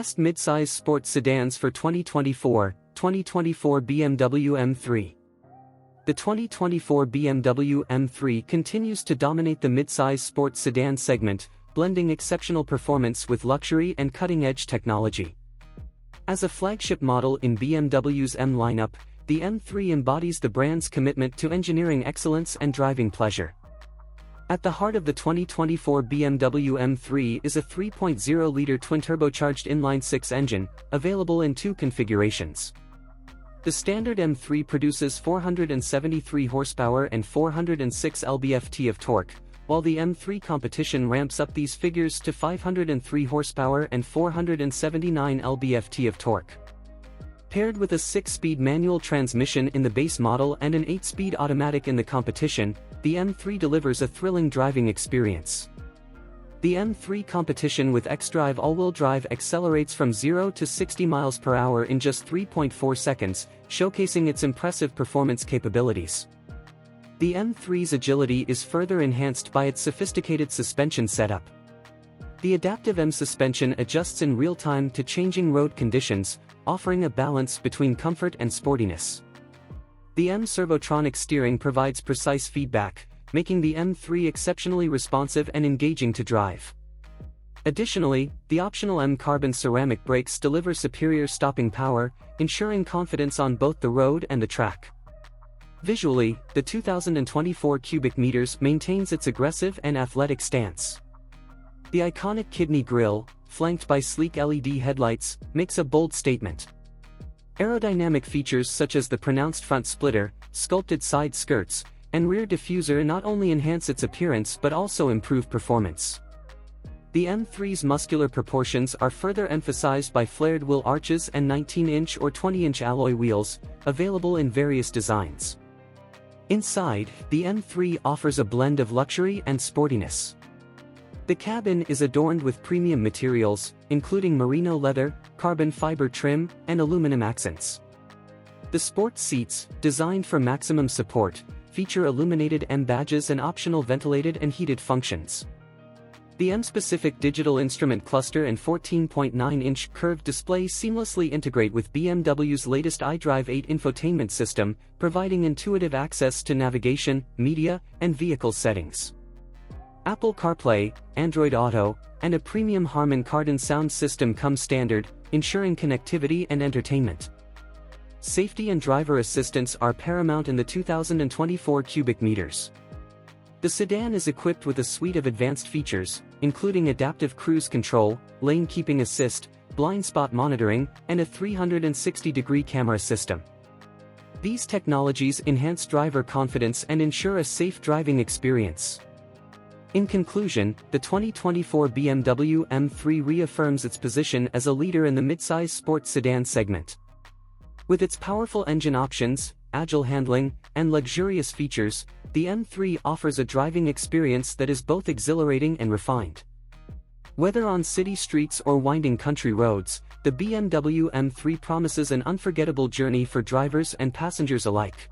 Best Midsize Sports Sedans for 2024 BMW M3. The 2024 BMW M3 continues to dominate the midsize sports sedan segment, blending exceptional performance with luxury and cutting-edge technology. As a flagship model in BMW's M lineup, the M3 embodies the brand's commitment to engineering excellence and driving pleasure. At the heart of the 2024 BMW M3 is a 3.0-liter twin-turbocharged inline-six engine, available in two configurations. The standard M3 produces 473 horsepower and 406 lb-ft of torque, while the M3 competition ramps up these figures to 503 horsepower and 479 lb-ft of torque. Paired with a 6-speed manual transmission in the base model and an 8-speed automatic in the competition, the M3 delivers a thrilling driving experience. The M3 competition with xDrive all-wheel drive accelerates from 0 to 60 miles per hour in just 3.4 seconds, showcasing its impressive performance capabilities. The M3's agility is further enhanced by its sophisticated suspension setup. The adaptive M suspension adjusts in real time to changing road conditions, offering a balance between comfort and sportiness. The M servotronic steering provides precise feedback, making the M3 exceptionally responsive and engaging to drive. Additionally, the optional M carbon ceramic brakes deliver superior stopping power, ensuring confidence on both the road and the track. Visually, the 2024 cubic meters maintains its aggressive and athletic stance. The iconic kidney grille, flanked by sleek LED headlights, makes a bold statement. Aerodynamic features such as the pronounced front splitter, sculpted side skirts, and rear diffuser not only enhance its appearance but also improve performance. The M3's muscular proportions are further emphasized by flared wheel arches and 19-inch or 20-inch alloy wheels, available in various designs. Inside, the M3 offers a blend of luxury and sportiness. The cabin is adorned with premium materials, including merino leather, carbon fiber trim, and aluminum accents. The sports seats, designed for maximum support, feature illuminated M badges and optional ventilated and heated functions. The M-specific digital instrument cluster and 14.9-inch curved display seamlessly integrate with BMW's latest iDrive 8 infotainment system, providing intuitive access to navigation, media, and vehicle settings. Apple CarPlay, Android Auto, and a premium Harman Kardon sound system come standard, ensuring connectivity and entertainment. Safety and driver assistance are paramount in the 2024 cubic meters. The sedan is equipped with a suite of advanced features, including adaptive cruise control, lane keeping assist, blind spot monitoring, and a 360-degree camera system. These technologies enhance driver confidence and ensure a safe driving experience. In conclusion, the 2024 BMW M3 reaffirms its position as a leader in the midsize sports sedan segment. With its powerful engine options, agile handling, and luxurious features, the M3 offers a driving experience that is both exhilarating and refined. Whether on city streets or winding country roads, the BMW M3 promises an unforgettable journey for drivers and passengers alike.